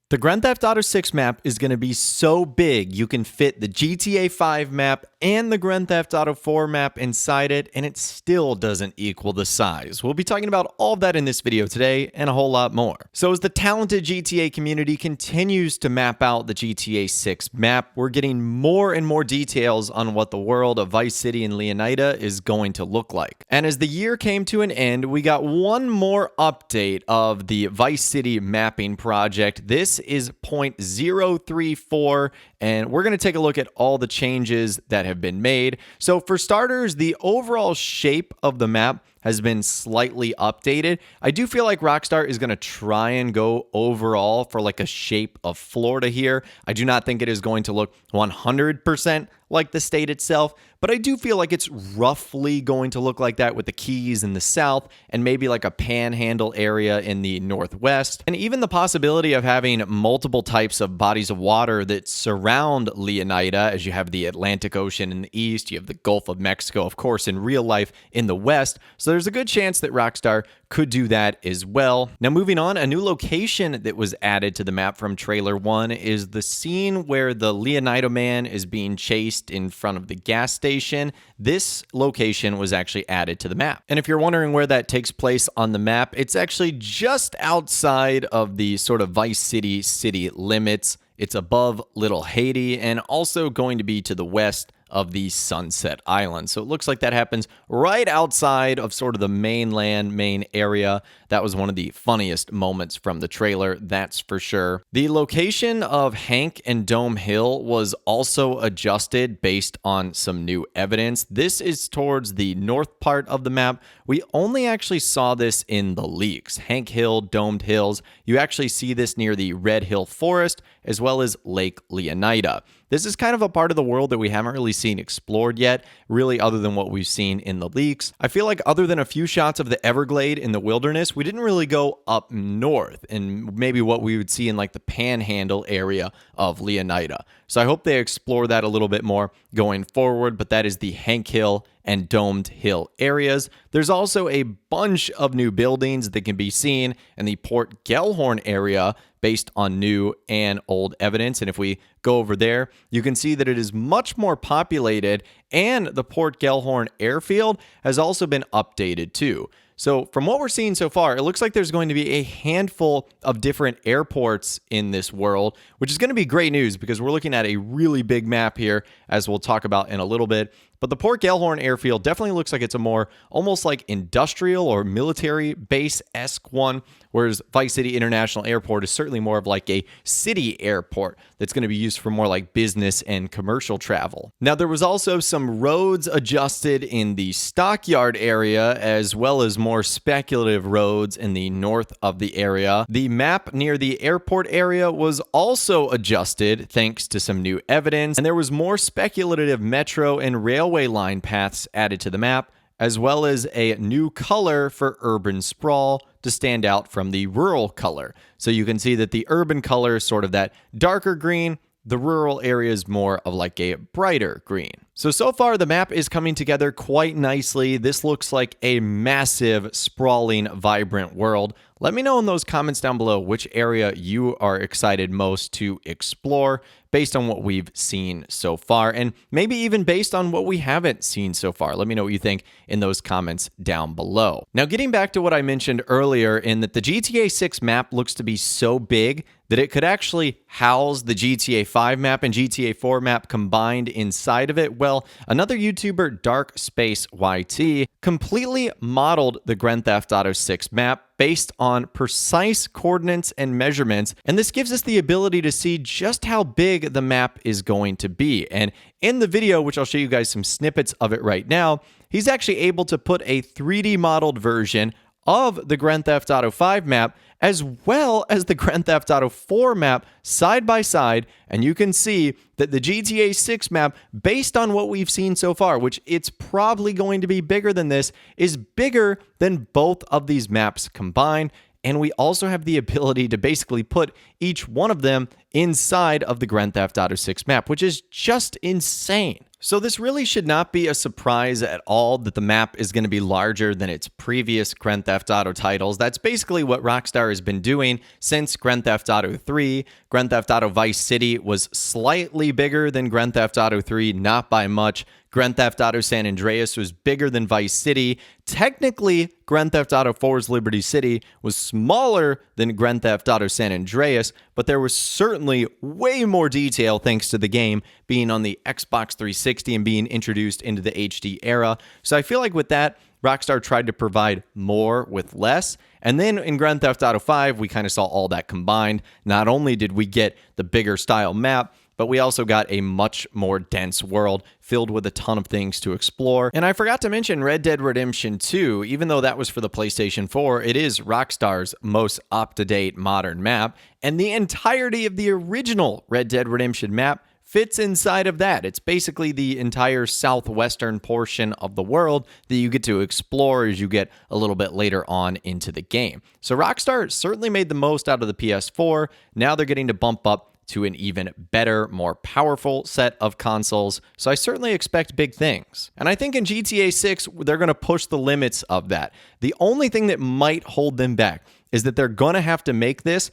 The Grand Theft Auto 6 map is going to be so big you can fit the GTA 5 map and the Grand Theft Auto 4 map inside it, and it still doesn't equal the size. We'll be talking about all of that in this video today and a whole lot more. So as the talented GTA community continues to map out the GTA 6 map, we're getting more and more details on what the world of Vice City and Leonida is going to look like. And as the year came to an end, we got one more update of the Vice City mapping project. This is 0.034, and we're going to take a look at all the changes that have been made. So for starters, the overall shape of the map has been slightly updated. I do feel like Rockstar is going to try and go overall for like a shape of Florida here. I do not think it is going to look 100% like the state itself, but I do feel like it's roughly going to look like that with the Keys in the south and maybe like a panhandle area in the northwest, and even the possibility of having multiple types of bodies of water that surround Leonida, as you have the Atlantic Ocean in the east, you have the Gulf of Mexico, of course, in real life in the west. So there's a good chance that Rockstar could do that as well. Now moving on, a new location that was added to the map from Trailer 1 is the scene where the Leonida man is being chased in front of the gas station. This location was actually added to the map. And if you're wondering where that takes place on the map, it's actually just outside of the sort of Vice City city limits. It's above Little Haiti and also going to be to the west of the Sunset Island. So it looks like that happens right outside of sort of the main area. That was one of the funniest moments from the trailer, that's for sure. The location of Hank and Dome Hill was also adjusted based on some new evidence. This is towards the north part of the map. We only actually saw this in the leaks. Hank Hill, Domed Hills. You actually see this near the Red Hill Forest as well as Lake Leonida. This is kind of a part of the world that we haven't really seen explored yet, really, other than what we've seen in the leaks. I feel like other than a few shots of the Everglade in the wilderness, we didn't really go up north and maybe what we would see in like the panhandle area of Leonida. So I hope they explore that a little bit more going forward, but that is the Hank Hill and Domed Hill areas. There's also a bunch of new buildings that can be seen in the Port Gellhorn area based on new and old evidence. And if we go over there, you can see that it is much more populated, and the Port Gellhorn airfield has also been updated too. So from what we're seeing so far, it looks like there's going to be a handful of different airports in this world, which is going to be great news because we're looking at a really big map here, as we'll talk about in a little bit. But the Port Gellhorn airfield definitely looks like it's a more almost like industrial or military base-esque one, whereas Vice City International Airport is certainly more of like a city airport that's going to be used for more like business and commercial travel. Now, there was also some roads adjusted in the Stockyard area, as well as more speculative roads in the north of the area. The map near the airport area was also adjusted thanks to some new evidence, and there was more speculative metro and railway line paths added to the map, as well as a new color for urban sprawl to stand out from the rural color. So you can see that the urban color is sort of that darker green, the rural area is more of like a brighter green. So far the map is coming together quite nicely. This looks like a massive, sprawling, vibrant world. Let me know in those comments down below which area you are excited most to explore based on what we've seen so far, and maybe even based on what we haven't seen so far. Let me know what you think in those comments down below. Now, getting back to what I mentioned earlier, in that the GTA 6 map looks to be so big that it could actually house the GTA 5 map and GTA 4 map combined inside of it. Well, another YouTuber, Dark Space YT, completely modeled the Grand Theft Auto 6 map based on precise coordinates and measurements, and this gives us the ability to see just how big the map is going to be. And in the video, which I'll show you guys some snippets of it right now, he's actually able to put a 3D modeled version of the Grand Theft Auto 5 map as well as the Grand Theft Auto 4 map side by side, and you can see that the GTA 6 map, based on what we've seen so far, which it's probably going to be bigger than this, is bigger than both of these maps combined. And we also have the ability to basically put each one of them inside of the Grand Theft Auto 6 map, which is just insane. So this really should not be a surprise at all that the map is going to be larger than its previous Grand Theft Auto titles. That's basically what Rockstar has been doing since Grand Theft Auto 3. Grand Theft Auto Vice City was slightly bigger than Grand Theft Auto 3, not by much. Grand Theft Auto San Andreas was bigger than Vice City. Technically, Grand Theft Auto 4's Liberty City was smaller than Grand Theft Auto San Andreas, but there was certainly way more detail thanks to the game being on the Xbox 360 and being introduced into the HD era. So I feel like with that, Rockstar tried to provide more with less. And then in Grand Theft Auto 5, we kind of saw all that combined. Not only did we get the bigger style map, but we also got a much more dense world filled with a ton of things to explore. And I forgot to mention Red Dead Redemption 2, even though that was for the PlayStation 4, it is Rockstar's most up-to-date modern map, and the entirety of the original Red Dead Redemption map fits inside of that. It's basically the entire southwestern portion of the world that you get to explore as you get a little bit later on into the game. So Rockstar certainly made the most out of the PS4. Now they're getting to bump up to an even better, more powerful set of consoles. So I certainly expect big things. And I think in GTA 6, they're going to push the limits of that. The only thing that might hold them back is that they're going to have to make this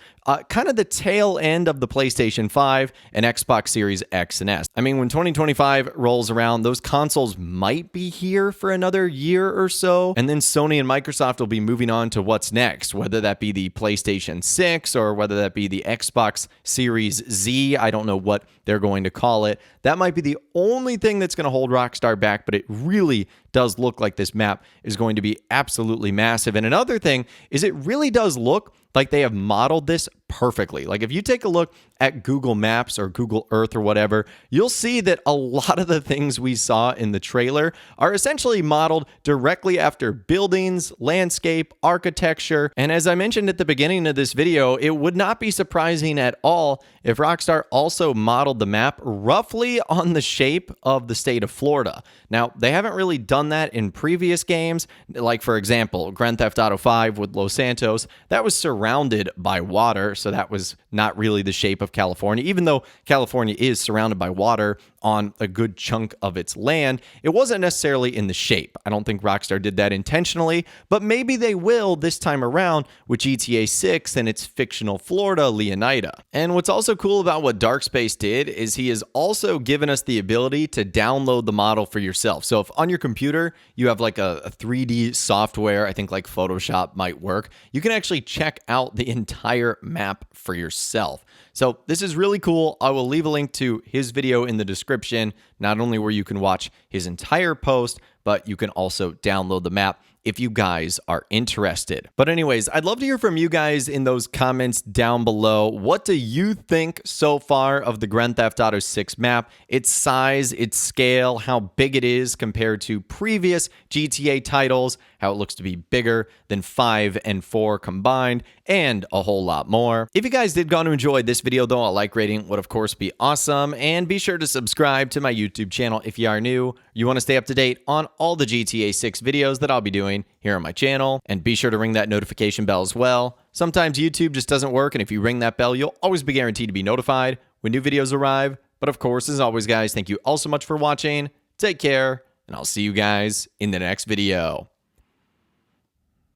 kind of the tail end of the PlayStation 5 and Xbox Series X and S. I mean, when 2025 rolls around, those consoles might be here for another year or so, and then Sony and Microsoft will be moving on to what's next, whether that be the PlayStation 6 or whether that be the Xbox Series Z. I don't know what they're going to call it. That might be the only thing that's going to hold Rockstar back, but it really does look like this map is going to be absolutely massive. And another thing is it really does look like they have modeled this perfectly. Like if you take a look at Google Maps or Google Earth or whatever, you'll see that a lot of the things we saw in the trailer are essentially modeled directly after buildings, landscape, architecture. And as I mentioned at the beginning of this video, it would not be surprising at all if Rockstar also modeled the map roughly on the shape of the state of Florida. Now, they haven't really done that in previous games. Like, for example, Grand Theft Auto 5 with Los Santos, that was surrounded by water, so that was not really the shape of California. Even though California is surrounded by water on a good chunk of its land, it wasn't necessarily in the shape. I don't think Rockstar did that intentionally, but maybe they will this time around with GTA 6 and its fictional Florida, Leonida. And what's also cool about what Darkspace did is he has also given us the ability to download the model for yourself. So if on your computer you have like a 3D software, I think like Photoshop might work, you can actually check out the entire map for yourself. So this is really cool. I will leave a link to his video in the description, not only where you can watch his entire post, but you can also download the map if you guys are interested. But anyways, I'd love to hear from you guys in those comments down below. What do you think so far of the Grand Theft Auto 6 map? Its size, its scale, how big it is compared to previous GTA titles, how it looks to be bigger than 5 and 4 combined, and a whole lot more. If you guys did go on to enjoy this video though, a like rating would of course be awesome, and be sure to subscribe to my YouTube channel if you are new. You want to stay up to date on all the GTA 6 videos that I'll be doing here on my channel, and be sure to ring that notification bell as well. Sometimes YouTube just doesn't work, and if you ring that bell, you'll always be guaranteed to be notified when new videos arrive. But of course, as always guys, thank you all so much for watching. Take care, and I'll see you guys in the next video.